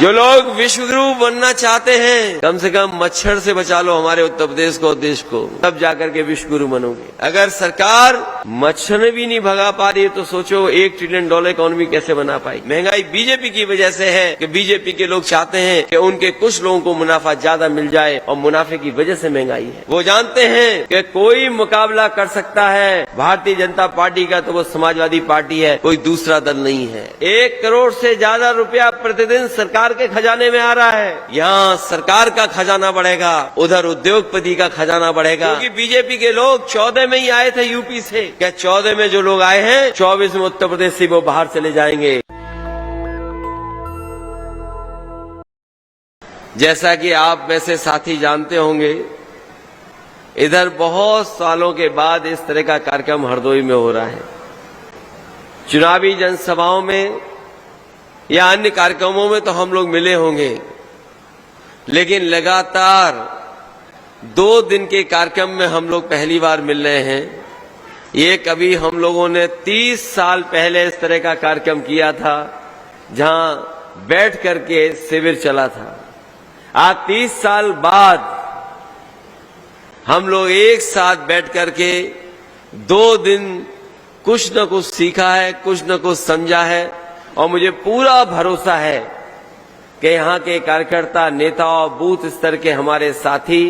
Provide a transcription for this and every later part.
जो लोग विश्व गुरु बनना चाहते हैं, कम से कम मच्छर से बचा लो हमारे उत्तर प्रदेश को, देश को, तब जाकर के विश्व गुरु बनोगे। अगर सरकार मच्छर भी नहीं भगा पा रही है तो सोचो $1 ट्रिलियन इकोनॉमी कैसे बना पाई। महंगाई बीजेपी की वजह से है कि बीजेपी के लोग चाहते हैं कि उनके कुछ लोगों को मुनाफा ज्यादा मिल जाए और मुनाफे की वजह से महंगाई है। वो जानते हैं कि कोई मुकाबला कर सकता है भारतीय जनता पार्टी का तो वो समाजवादी पार्टी है, कोई दूसरा दल नहीं है। 1 करोड़ से ज्यादा रुपया प्रतिदिन सरकार के खजाने में आ रहा है। यहाँ सरकार का खजाना बढ़ेगा, उधर उद्योगपति का खजाना बढ़ेगा, क्योंकि बीजेपी के लोग 14 में ही आए थे यूपी से। क्या 14 में जो लोग आए हैं 24 में उत्तर प्रदेश से वो बाहर चले जाएंगे। जैसा कि आप में से साथी जानते होंगे, इधर बहुत सालों के बाद इस तरह का कार्यक्रम हरदोई में हो रहा है। चुनावी जनसभाओं में या अन्य कार्यक्रमों में तो हम लोग मिले होंगे, लेकिन लगातार 2 दिन के कार्यक्रम में हम लोग पहली बार मिल रहे हैं। ये कभी हम लोगों ने 30 साल पहले इस तरह का कार्यक्रम किया था, जहां बैठ करके शिविर चला था। आज 30 साल बाद हम लोग एक साथ बैठ करके 2 दिन कुछ न कुछ सीखा है, कुछ न कुछ समझा है, और मुझे पूरा भरोसा है कि यहाँ के कार्यकर्ता, नेता और बूथ स्तर के हमारे साथी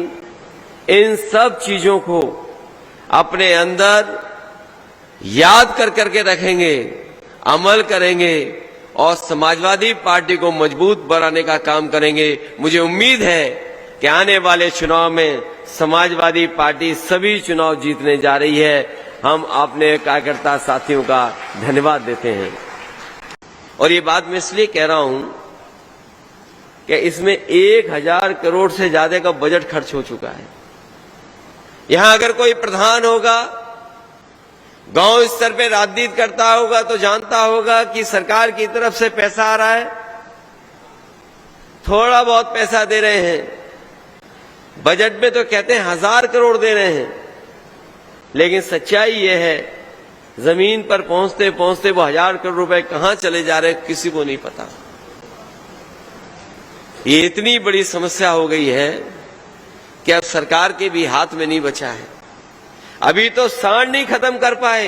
इन सब चीजों को अपने अंदर याद कर करके रखेंगे, अमल करेंगे और समाजवादी पार्टी को मजबूत बनाने का काम करेंगे। मुझे उम्मीद है कि आने वाले चुनाव में समाजवादी पार्टी सभी चुनाव जीतने जा रही है। हम अपने कार्यकर्ता साथियों का धन्यवाद देते हैं। और ये बात मैं इसलिए कह रहा हूं कि इसमें 1000 करोड़ से ज्यादा का बजट खर्च हो चुका है। यहां अगर कोई प्रधान होगा, गांव स्तर पे राजनीति करता होगा तो जानता होगा कि सरकार की तरफ से पैसा आ रहा है, थोड़ा बहुत पैसा दे रहे हैं। बजट में तो कहते हैं 1000 करोड़ दे रहे हैं, लेकिन सच्चाई ये है जमीन पर पहुंचते पहुंचते वो 1000 करोड़ रुपए कहां चले जा रहे हैं किसी को नहीं पता। ये इतनी बड़ी समस्या हो गई है कि अब सरकार के भी हाथ में नहीं बचा है। अभी तो सांड नहीं खत्म कर पाए।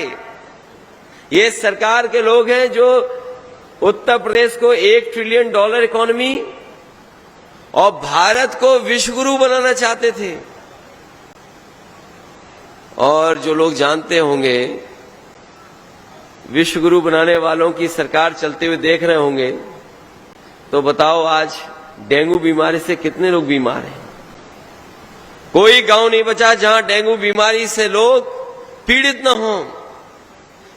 ये सरकार के लोग हैं जो उत्तर प्रदेश को $1 ट्रिलियन इकोनॉमी और भारत को विश्व गुरु बनाना चाहते थे। और जो लोग जानते होंगे, विश्व गुरु बनाने वालों की सरकार चलते हुए देख रहे होंगे, तो बताओ आज डेंगू बीमारी से कितने लोग बीमार हैं। कोई गांव नहीं बचा जहां डेंगू बीमारी से लोग पीड़ित न हों।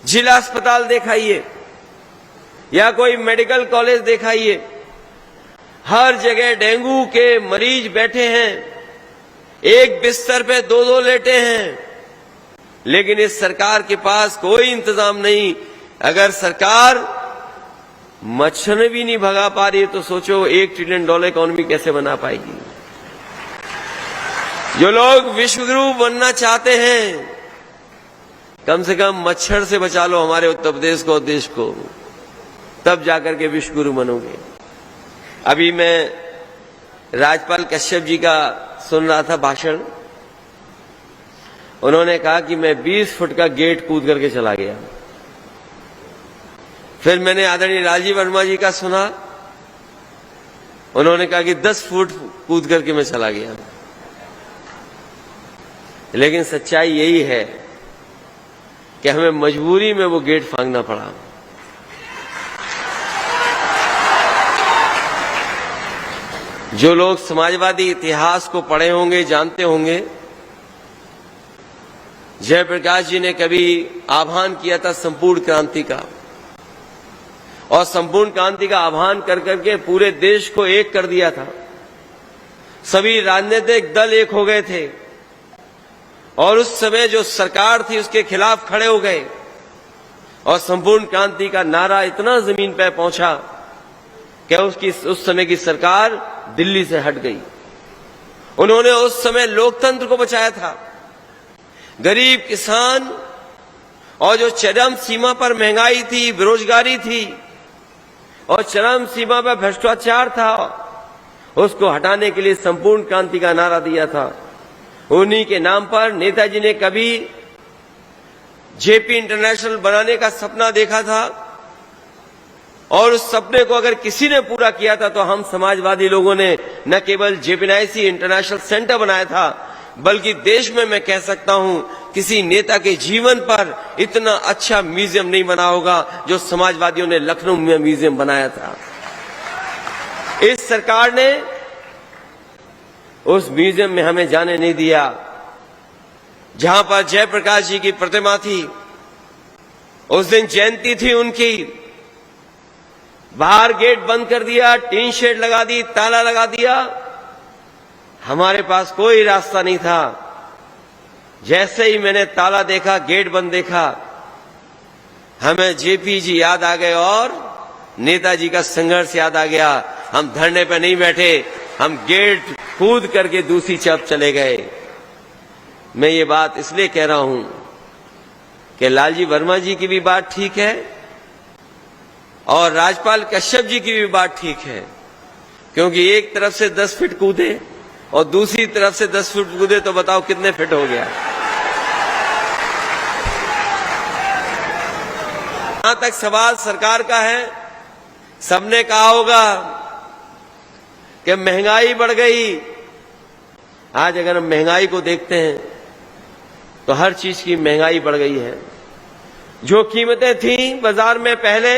जिला अस्पताल दिखाइए या कोई मेडिकल कॉलेज दिखाइए, हर जगह डेंगू के मरीज बैठे हैं, एक बिस्तर पे 2-2 लेटे हैं। लेकिन इस सरकार के पास कोई इंतजाम नहीं। अगर सरकार मच्छर भी नहीं भगा पा रही है तो सोचो $1 ट्रिलियन इकोनॉमी कैसे बना पाएगी। जो लोग विश्व गुरु बनना चाहते हैं, कम से कम मच्छर से बचा लो हमारे उत्तर प्रदेश को, देश को, तब जाकर के विश्व गुरु बनोगे। अभी मैं राज्यपाल कश्यप जी का सुन रहा था भाषण। उन्होंने कहा कि मैं 20 फुट का गेट कूद करके चला गया। फिर मैंने आदरणीय राजीव वर्मा जी का सुना, उन्होंने कहा कि 10 फुट कूद करके मैं चला गया। लेकिन सच्चाई यही है कि हमें मजबूरी में वो गेट फांगना पड़ा। जो लोग समाजवादी इतिहास को पढ़े होंगे, जानते होंगे, जयप्रकाश जी ने कभी आह्वान किया था संपूर्ण क्रांति का, और संपूर्ण क्रांति का आह्वान कर करके पूरे देश को एक कर दिया था। सभी राजनीतिक दल एक हो गए थे और उस समय जो सरकार थी उसके खिलाफ खड़े हो गए, और संपूर्ण क्रांति का नारा इतना जमीन पर पहुंचा कि उस समय की सरकार दिल्ली से हट गई। उन्होंने उस समय लोकतंत्र को बचाया था। गरीब किसान और जो चरम सीमा पर महंगाई थी, बेरोजगारी थी, और चरम सीमा पर भ्रष्टाचार था, उसको हटाने के लिए संपूर्ण क्रांति का नारा दिया था। उन्हीं के नाम पर नेताजी ने कभी जेपी इंटरनेशनल बनाने का सपना देखा था, और उस सपने को अगर किसी ने पूरा किया था तो हम समाजवादी लोगों ने न केवल जेपीएनआईसी इंटरनेशनल सेंटर बनाया था, बल्कि देश में मैं कह सकता हूं किसी नेता के जीवन पर इतना अच्छा म्यूजियम नहीं बना होगा जो समाजवादियों ने लखनऊ में म्यूजियम बनाया था। इस सरकार ने उस म्यूजियम में हमें जाने नहीं दिया जहां पर जयप्रकाश जी की प्रतिमा थी। उस दिन जयंती थी उनकी, बाहर गेट बंद कर दिया, टीन शेड लगा दी, ताला लगा दिया। हमारे पास कोई रास्ता नहीं था। जैसे ही मैंने ताला देखा, गेट बंद देखा, हमें जेपी जी याद आ गए और नेताजी का संघर्ष याद आ गया। हम धरने पे नहीं बैठे, हम गेट कूद करके दूसरी तरफ चले गए। मैं ये बात इसलिए कह रहा हूं कि लालजी वर्मा जी की भी बात ठीक है और राजपाल कश्यप जी की भी बात ठीक है, क्योंकि एक तरफ से 10 फीट कूदे और दूसरी तरफ से 10 फीट कूदे तो बताओ कितने फीट हो गया। जहां तक सवाल सरकार का है, सबने कहा होगा कि महंगाई बढ़ गई। आज अगर हम महंगाई को देखते हैं तो हर चीज की महंगाई बढ़ गई है। जो कीमतें थीं बाजार में पहले,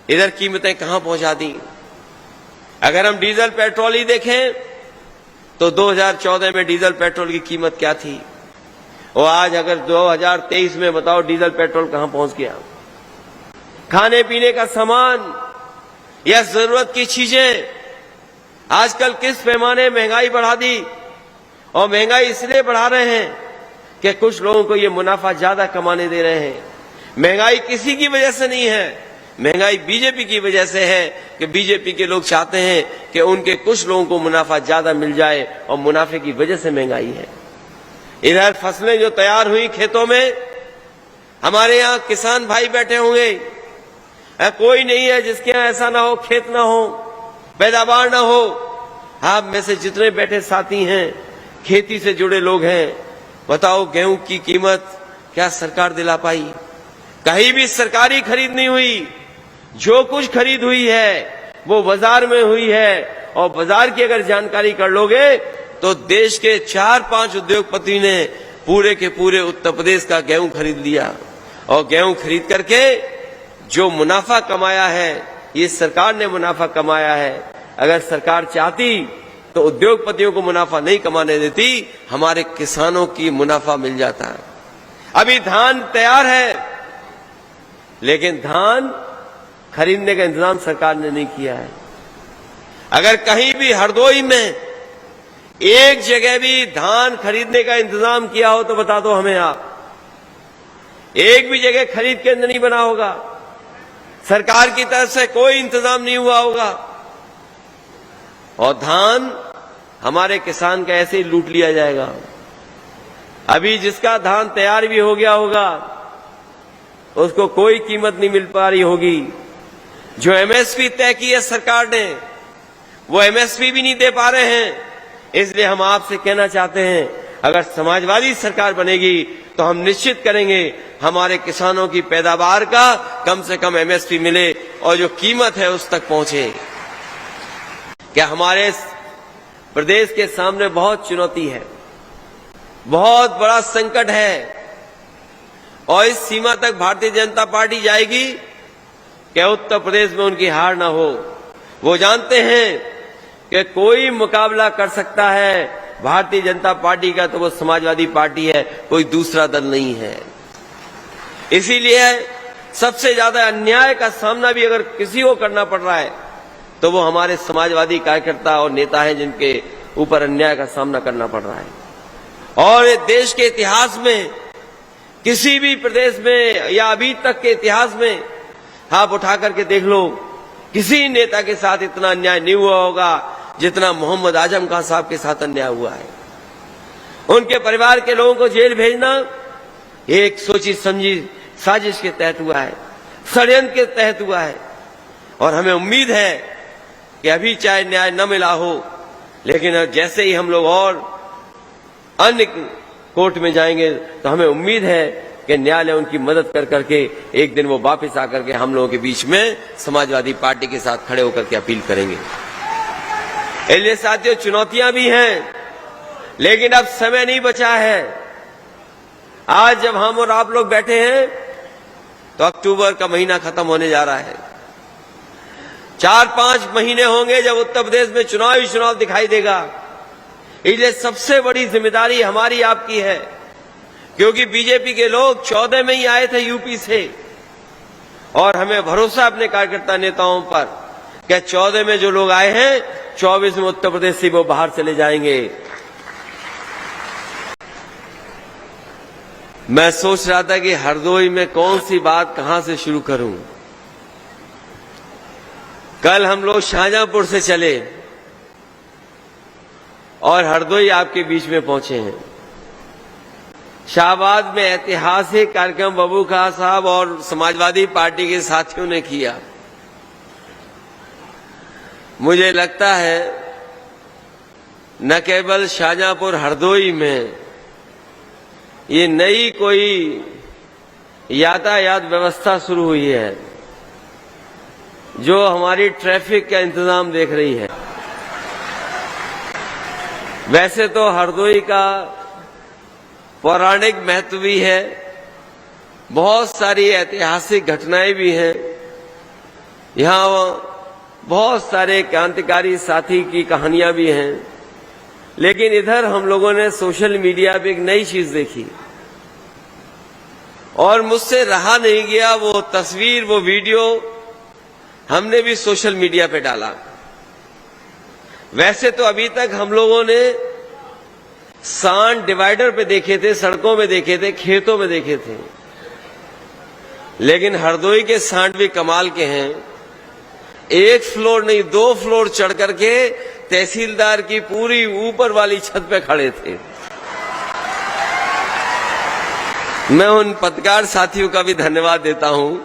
इधर कीमतें कहां पहुंचा दी। अगर हम डीजल पेट्रोल ही देखें तो 2014 में डीजल पेट्रोल की कीमत क्या थी, और आज अगर 2023 में बताओ डीजल पेट्रोल कहां पहुंच गया। खाने पीने का सामान या जरूरत की चीजें आजकल किस पैमाने महंगाई बढ़ा दी, और महंगाई इसलिए बढ़ा रहे हैं कि कुछ लोगों को ये मुनाफा ज्यादा कमाने दे रहे हैं। महंगाई किसी की वजह से नहीं है, महंगाई बीजेपी की वजह से है कि बीजेपी के लोग चाहते हैं कि उनके कुछ लोगों को मुनाफा ज्यादा मिल जाए, और मुनाफे की वजह से महंगाई है। इधर फसलें जो तैयार हुई खेतों में, हमारे यहाँ किसान भाई बैठे होंगे, कोई नहीं है जिसके यहाँ ऐसा ना हो, खेत ना हो, पैदावार ना हो। आप में से जितने बैठे साथी हैं खेती से जुड़े लोग हैं, बताओ गेहूं की कीमत क्या सरकार दिला पाई? कहीं भी सरकारी खरीद नहीं हुई। जो कुछ खरीद हुई है वो बाजार में हुई है, और बाजार की अगर जानकारी कर लोगे तो देश के 4-5 उद्योगपति ने पूरे के पूरे उत्तर प्रदेश का गेहूं खरीद लिया, और गेहूं खरीद करके जो मुनाफा कमाया है, ये सरकार ने मुनाफा कमाया है। अगर सरकार चाहती तो उद्योगपतियों को मुनाफा नहीं कमाने देती, हमारे किसानों की मुनाफा मिल जाता है। अभी धान तैयार है, लेकिन धान खरीदने का इंतजाम सरकार ने नहीं किया है। अगर कहीं भी हरदोई में एक जगह भी धान खरीदने का इंतजाम किया हो तो बता दो हमें आप। एक भी जगह खरीद केंद्र नहीं बना होगा, सरकार की तरफ से कोई इंतजाम नहीं हुआ होगा, और धान हमारे किसान का ऐसे ही लूट लिया जाएगा। अभी जिसका धान तैयार भी हो गया होगा उसको कोई कीमत नहीं मिल पा रही होगी। जो एमएसपी तय की है सरकार ने, वो एमएसपी भी नहीं दे पा रहे हैं। इसलिए हम आपसे कहना चाहते हैं, अगर समाजवादी सरकार बनेगी तो हम निश्चित करेंगे हमारे किसानों की पैदावार का कम से कम एमएसपी मिले, और जो कीमत है उस तक पहुंचे। क्या हमारे प्रदेश के सामने बहुत चुनौती है, बहुत बड़ा संकट है, और इस सीमा तक भारतीय जनता पार्टी जाएगी कि उत्तर प्रदेश में उनकी हार ना हो। वो जानते हैं कि कोई मुकाबला कर सकता है भारतीय जनता पार्टी का तो वो समाजवादी पार्टी है, कोई दूसरा दल नहीं है। इसीलिए सबसे ज्यादा अन्याय का सामना भी अगर किसी को करना पड़ रहा है तो वो हमारे समाजवादी कार्यकर्ता और नेता हैं जिनके ऊपर अन्याय का सामना करना पड़ रहा है। और देश के इतिहास में किसी भी प्रदेश में या अभी तक के इतिहास में आप उठा करके देख लो, किसी नेता के साथ इतना अन्याय नहीं हुआ होगा जितना मोहम्मद आजम खान साहब के साथ अन्याय हुआ है। उनके परिवार के लोगों को जेल भेजना एक सोची समझी साजिश के तहत हुआ है, षड्यंत्र के तहत हुआ है। और हमें उम्मीद है कि अभी चाहे न्याय न मिला हो, लेकिन जैसे ही हम लोग और अन्य कोर्ट में जाएंगे तो हमें उम्मीद है कि न्यायालय उनकी मदद कर करके एक दिन वो वापस आकर के हम लोगों के बीच में समाजवादी पार्टी के साथ खड़े होकर के अपील करेंगे। इसलिए साथियों, चुनौतियां भी हैं, लेकिन अब समय नहीं बचा है। आज जब हम और आप लोग बैठे हैं तो अक्टूबर का महीना खत्म होने जा रहा है। 4-5 महीने होंगे जब उत्तर प्रदेश में चुनाव दिखाई देगा। इसलिए सबसे बड़ी जिम्मेदारी हमारी आपकी है, क्योंकि बीजेपी के लोग 14 में ही आए थे यूपी से, और हमें भरोसा अपने कार्यकर्ता नेताओं पर कि 14 में जो लोग आए हैं 24 में उत्तर प्रदेश से वो बाहर चले जाएंगे। मैं सोच रहा था कि हरदोई में कौन सी बात कहां से शुरू करूं। कल हम लोग शाहजहांपुर से चले और हरदोई आपके बीच में पहुंचे हैं। शाहबाद में ऐतिहासिक कार्यक्रम बबू खां साहब और समाजवादी पार्टी के साथियों ने किया। मुझे लगता है न केवल शाहजहांपुर, हरदोई में ये नई कोई यातायात व्यवस्था शुरू हुई है जो हमारी ट्रैफिक का इंतजाम देख रही है। वैसे तो हरदोई का पौराणिक महत्व भी है, बहुत सारी ऐतिहासिक घटनाएं भी हैं, यहाँ बहुत सारे क्रांतिकारी साथी की कहानियां भी हैं, लेकिन इधर हम लोगों ने सोशल मीडिया पे एक नई चीज देखी और मुझसे रहा नहीं गया। वो तस्वीर, वो वीडियो हमने भी सोशल मीडिया पे डाला। वैसे तो अभी तक हम लोगों ने सांड डिवाइडर पे देखे थे, सड़कों में देखे थे, खेतों में देखे थे, लेकिन हरदोई के सांड भी कमाल के हैं। 1 फ्लोर नहीं 2 फ्लोर चढ़ करके तहसीलदार की पूरी ऊपर वाली छत पे खड़े थे। मैं उन पत्रकार साथियों का भी धन्यवाद देता हूं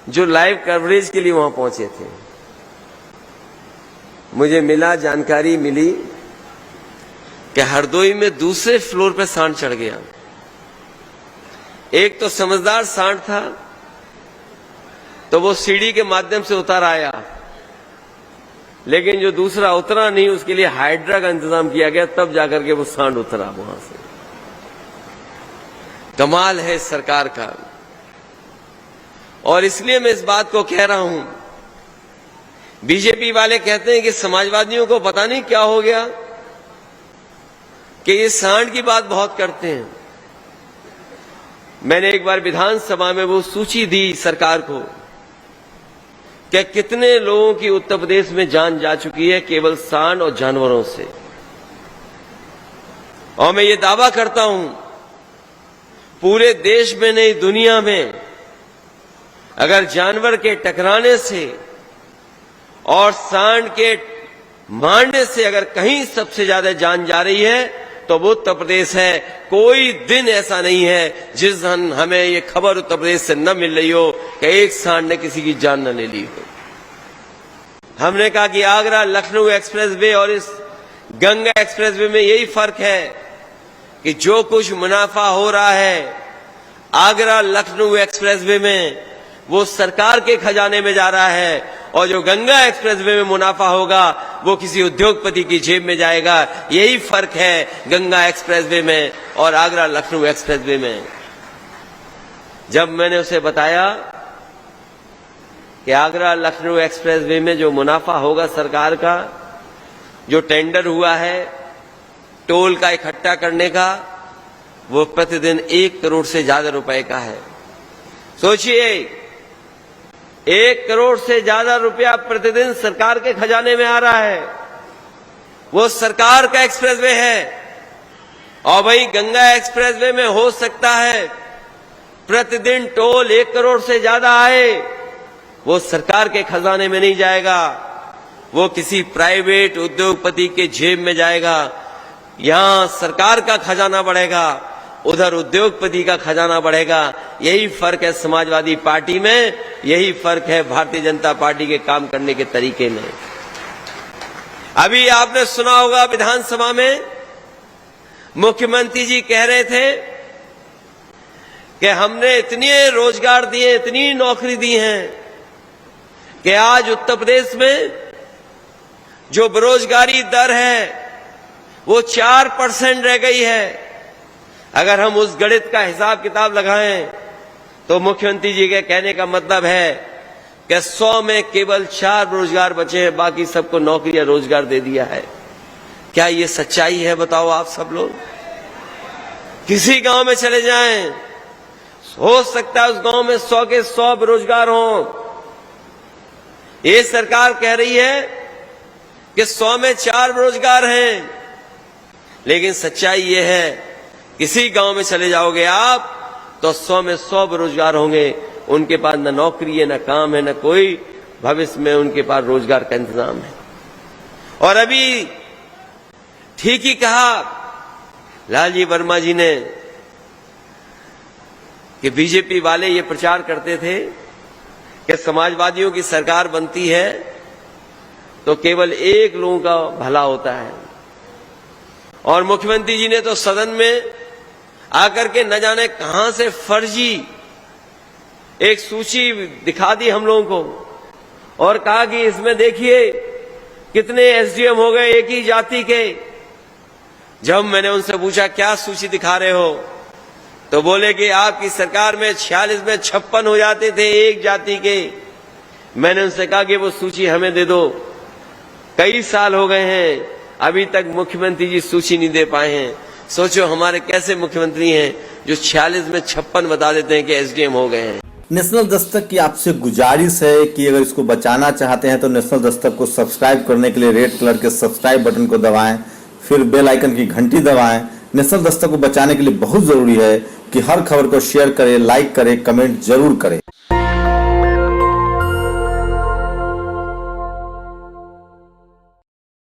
जो लाइव कवरेज के लिए वहां पहुंचे थे। मुझे जानकारी मिली कि हरदोई में दूसरे फ्लोर पे सांड चढ़ गया। एक तो समझदार सांड था तो वो सीढ़ी के माध्यम से उतर आया, लेकिन जो दूसरा उतरा नहीं उसके लिए हाइड्रा का इंतजाम किया गया, तब जाकर के वो सांड उतरा वहां से। कमाल है सरकार का। और इसलिए मैं इस बात को कह रहा हूं, बीजेपी वाले कहते हैं कि समाजवादियों को पता नहीं क्या हो गया कि ये सांड की बात बहुत करते हैं। मैंने एक बार विधानसभा में वो सूची दी सरकार को कि कितने लोगों की उत्तर प्रदेश में जान जा चुकी है केवल सांड और जानवरों से। और मैं ये दावा करता हूं पूरे देश में नहीं दुनिया में अगर जानवर के टकराने से और सांड के मारने से अगर कहीं सबसे ज्यादा जान जा रही है तो वो उत्तर प्रदेश है। कोई दिन ऐसा नहीं है जिस दिन हमें ये खबर उत्तर प्रदेश से न मिल रही हो कि एक सांड ने किसी की जान न ले ली हो। हमने कहा कि आगरा लखनऊ एक्सप्रेसवे और इस गंगा एक्सप्रेसवे में यही फर्क है कि जो कुछ मुनाफा हो रहा है आगरा लखनऊ एक्सप्रेसवे में वो सरकार के खजाने में जा रहा है, और जो गंगा एक्सप्रेसवे में मुनाफा होगा वो किसी उद्योगपति की जेब में जाएगा। यही फर्क है गंगा एक्सप्रेसवे में और आगरा लखनऊ एक्सप्रेसवे में। जब मैंने उसे बताया कि आगरा लखनऊ एक्सप्रेसवे में जो मुनाफा होगा सरकार का, जो टेंडर हुआ है टोल का इकट्ठा करने का, वो प्रतिदिन 1 करोड़ से ज्यादा रुपए का है। सोचिए 1 करोड़ से ज्यादा रुपया प्रतिदिन सरकार के खजाने में आ रहा है। वो सरकार का एक्सप्रेसवे है। और वही गंगा एक्सप्रेसवे में हो सकता है प्रतिदिन टोल 1 करोड़ से ज्यादा आए, वो सरकार के खजाने में नहीं जाएगा, वो किसी प्राइवेट उद्योगपति के जेब में जाएगा। यहां सरकार का खजाना बढ़ेगा उधर उद्योगपति का खजाना बढ़ेगा। यही फर्क है समाजवादी पार्टी में, यही फर्क है भारतीय जनता पार्टी के काम करने के तरीके में। अभी आपने सुना होगा विधानसभा में मुख्यमंत्री जी कह रहे थे कि हमने इतने रोजगार दिए, इतनी नौकरी दी हैं कि आज उत्तर प्रदेश में जो बेरोजगारी दर है वो 4% रह गई है। अगर हम उस गणित का हिसाब किताब लगाएं तो मुख्यमंत्री जी के कहने का मतलब है कि 100 में केवल 4 रोजगार बचे हैं, बाकी सबको नौकरी या रोजगार दे दिया है। क्या ये सच्चाई है? बताओ आप सब लोग। किसी गांव में चले जाएं, हो सकता है उस गांव में 100 के 100 बेरोजगार हों। ये सरकार कह रही है कि 100 में 4 बेरोजगार हैं, लेकिन सच्चाई ये है किसी गांव में चले जाओगे आप तो 100 में 100 बेरोजगार होंगे। उनके पास न नौकरी है, न काम है, न कोई भविष्य में उनके पास रोजगार का इंतजाम है। और अभी ठीक ही कहा लालजी वर्मा जी ने कि बीजेपी वाले ये प्रचार करते थे कि समाजवादियों की सरकार बनती है तो केवल एक लोगों का भला होता है। और मुख्यमंत्री जी ने तो सदन में आकर के न जाने कहां से फर्जी एक सूची दिखा दी हम लोगों को और कहा कि इसमें देखिए कितने एसडीएम हो गए एक ही जाति के। जब मैंने उनसे पूछा क्या सूची दिखा रहे हो तो बोले कि आपकी सरकार में 46 में 56 हो जाते थे एक जाति के। मैंने उनसे कहा कि वो सूची हमें दे दो, कई साल हो गए हैं अभी तक मुख्यमंत्री जी सूची नहीं दे पाए हैं। सोचो हमारे कैसे मुख्यमंत्री हैं जो 46 में 56 बता देते हैं कि एसडीएम हो गए हैं। नेशनल दस्तक की आपसे गुजारिश है कि अगर इसको बचाना चाहते हैं तो नेशनल दस्तक को सब्सक्राइब करने के लिए रेड कलर के सब्सक्राइब बटन को दबाएं, फिर बेल आइकन की घंटी दबाएं। नेशनल दस्तक को बचाने के लिए बहुत जरूरी है कि हर खबर को शेयर करें, लाइक करें, कमेंट जरूर करें।